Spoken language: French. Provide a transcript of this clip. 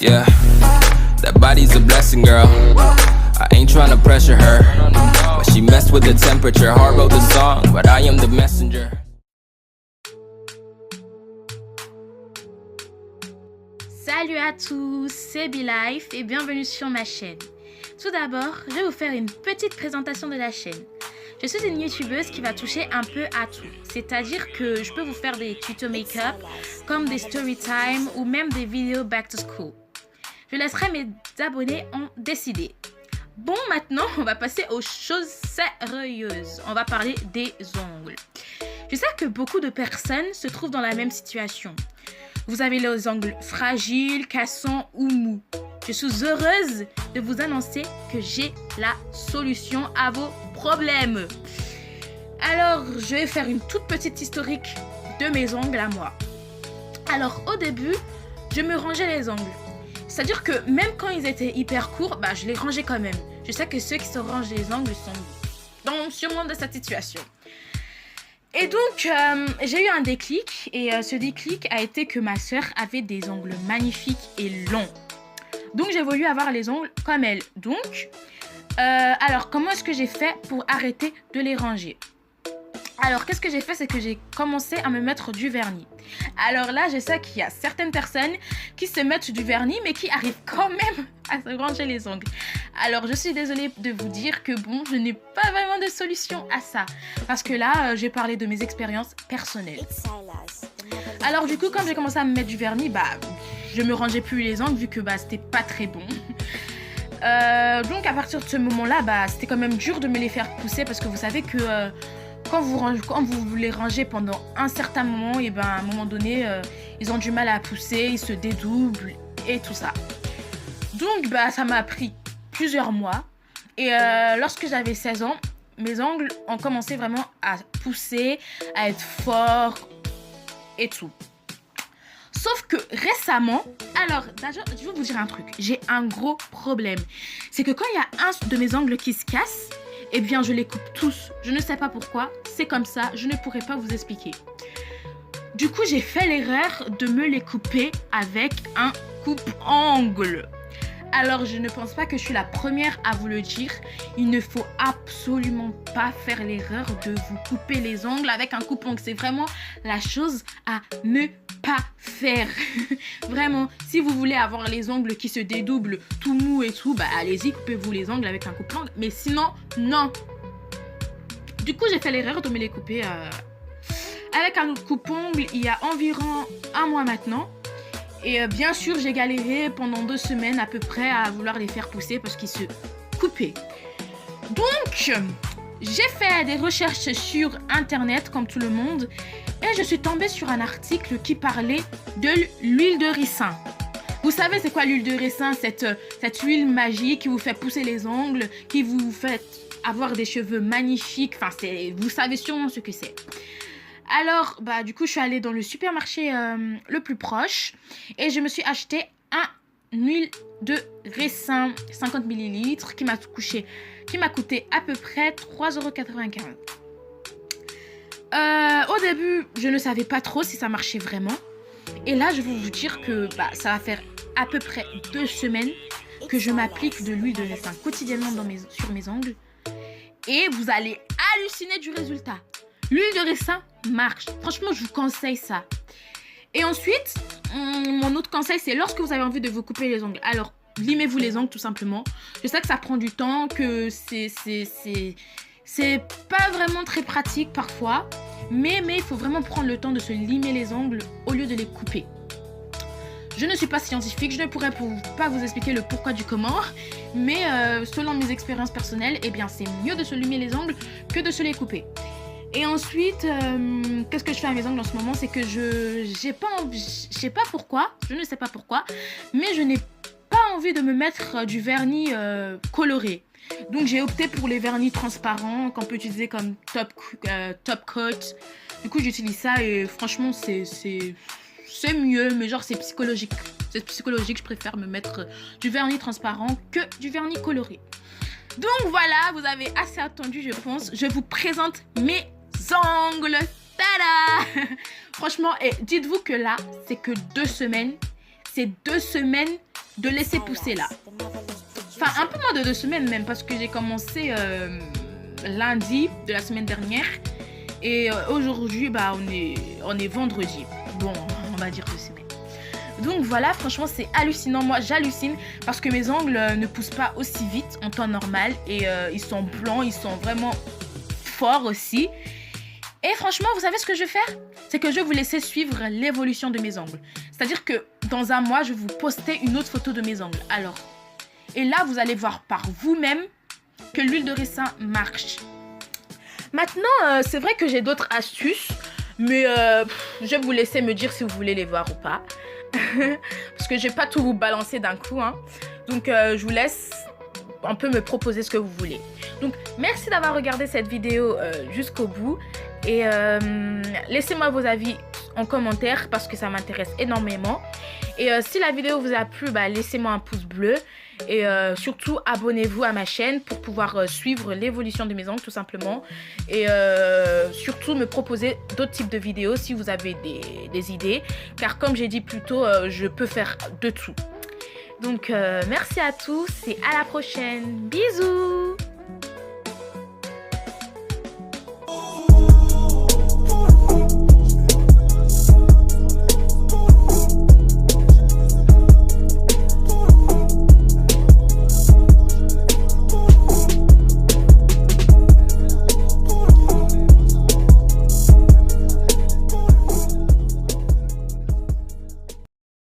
Yeah, that body's a blessing, girl. I ain't tryna pressure her, but she messed with the temperature. Heart wrote the song, but I am the messenger. Salut à tous, c'est BeLife et bienvenue sur ma chaîne. Tout d'abord, je vais vous faire une petite présentation de la chaîne. Je suis une youtubeuse qui va toucher un peu à tout. C'est-à-dire que je peux vous faire des tutos make-up, comme des story time ou même des vidéos back to school. Je laisserai mes abonnés en décider. Bon, maintenant, on va passer aux choses sérieuses. On va parler des ongles. Je sais que beaucoup de personnes se trouvent dans la même situation. Vous avez les ongles fragiles, cassants ou mous. Je suis heureuse de vous annoncer que j'ai la solution à vos problèmes. Alors, je vais faire une toute petite historique de mes ongles à moi. Alors, au début, je me rangeais les ongles. C'est-à-dire que même quand ils étaient hyper courts, je les rangeais quand même. Je sais que ceux qui se rangent les ongles sont sûrement de cette situation. Et donc, j'ai eu un déclic. Et ce déclic a été que ma soeur avait des ongles magnifiques et longs. Donc, j'ai voulu avoir les ongles comme elle. Donc, alors, comment est-ce que j'ai fait pour arrêter de les ranger? Alors, qu'est-ce que j'ai fait? C'est que j'ai commencé à me mettre du vernis. Alors là, je sais qu'il y a certaines personnes qui se mettent du vernis, mais qui arrivent quand même à se ranger les ongles. Alors, je suis désolée de vous dire que bon, je n'ai pas vraiment de solution à ça. Parce que là, j'ai parlé de mes expériences personnelles. Alors du coup, quand j'ai commencé à me mettre du vernis, je me rangeais plus les ongles vu que c'était pas très bon. Donc à partir de ce moment-là, c'était quand même dur de me les faire pousser parce que vous savez que quand vous les rangez pendant un certain moment, à un moment donné, ils ont du mal à pousser, ils se dédoublent et tout ça. Donc ça m'a pris plusieurs mois et lorsque j'avais 16 ans, mes ongles ont commencé vraiment à pousser, à être forts et tout. Sauf que récemment, alors déjà, je vais vous dire un truc, j'ai un gros problème. C'est que quand il y a un de mes ongles qui se casse, je les coupe tous. Je ne sais pas pourquoi, c'est comme ça, je ne pourrais pas vous expliquer. Du coup, j'ai fait l'erreur de me les couper avec un coupe-ongle. Alors, je ne pense pas que je suis la première à vous le dire. Il ne faut absolument pas faire l'erreur de vous couper les ongles avec un coupe-ongle. C'est vraiment la chose à ne pas faire. Vraiment, si vous voulez avoir les ongles qui se dédoublent tout mou et tout, allez-y, coupez-vous les ongles avec un coupe-ongle. Mais sinon, non. Du coup, j'ai fait l'erreur de me les couper avec un coupe-ongle il y a environ un mois maintenant. Et bien sûr, j'ai galéré pendant 2 semaines à peu près à vouloir les faire pousser parce qu'ils se coupaient. Donc, j'ai fait des recherches sur internet comme tout le monde et je suis tombée sur un article qui parlait de l'huile de ricin. Vous savez c'est quoi l'huile de ricin? Cette huile magique qui vous fait pousser les ongles, qui vous fait avoir des cheveux magnifiques. Enfin, vous savez sûrement ce que c'est. Alors, du coup, je suis allée dans le supermarché le plus proche et je me suis acheté une huile de ricin 50 ml qui m'a coûté à peu près 3,95 €. Au début, je ne savais pas trop si ça marchait vraiment. Et là, je vais vous dire que ça va faire à peu près 2 semaines que je m'applique de l'huile de ricin quotidiennement sur mes ongles. Et vous allez halluciner du résultat. L'huile de ricin marche. Franchement, je vous conseille ça. Et ensuite, mon autre conseil, c'est lorsque vous avez envie de vous couper les ongles. Alors, limez-vous les ongles tout simplement. Je sais que ça prend du temps, que c'est pas vraiment très pratique parfois. Mais il faut vraiment prendre le temps de se limer les ongles au lieu de les couper. Je ne suis pas scientifique, je ne pourrais pas vous expliquer le pourquoi du comment. Mais selon mes expériences personnelles, c'est mieux de se limer les ongles que de se les couper. Et ensuite, qu'est-ce que je fais à mes ongles en ce moment? C'est que je sais pas pourquoi, je ne sais pas pourquoi, mais je n'ai pas envie de me mettre du vernis coloré. Donc j'ai opté pour les vernis transparents qu'on peut utiliser comme top coat. Du coup j'utilise ça et franchement c'est mieux, mais genre c'est psychologique. C'est psychologique, je préfère me mettre du vernis transparent que du vernis coloré. Donc voilà, vous avez assez attendu je pense. Je vous présente mes ongles. Tada! Franchement, dites-vous que là, c'est que 2 semaines. C'est 2 semaines de laisser pousser là. Enfin, un peu moins de 2 semaines même, parce que j'ai commencé lundi de la semaine dernière. Et aujourd'hui, bah, on est vendredi. Bon, on va dire 2 semaines. Donc voilà, franchement, c'est hallucinant. Moi, j'hallucine parce que mes ongles ne poussent pas aussi vite en temps normal. Et ils sont blancs, ils sont vraiment forts aussi. Et franchement, vous savez ce que je vais faire? C'est que je vais vous laisser suivre l'évolution de mes ongles. C'est-à-dire que dans un mois, je vais vous poster une autre photo de mes ongles. Alors, et là, vous allez voir par vous-même que l'huile de ricin marche. Maintenant, c'est vrai que j'ai d'autres astuces. Mais je vais vous laisser me dire si vous voulez les voir ou pas. Parce que je vais pas tout vous balancer d'un coup. Hein. Donc, je vous laisse un peu me proposer ce que vous voulez. Donc, merci d'avoir regardé cette vidéo jusqu'au bout. Et laissez-moi vos avis en commentaire parce que ça m'intéresse énormément. Et si la vidéo vous a plu, bah, laissez-moi un pouce bleu. Et surtout, abonnez-vous à ma chaîne pour pouvoir suivre l'évolution de mes ongles tout simplement. Et surtout, me proposer d'autres types de vidéos si vous avez des idées. Car comme j'ai dit plus tôt, je peux faire de tout. Donc, merci à tous et à la prochaine. Bisous!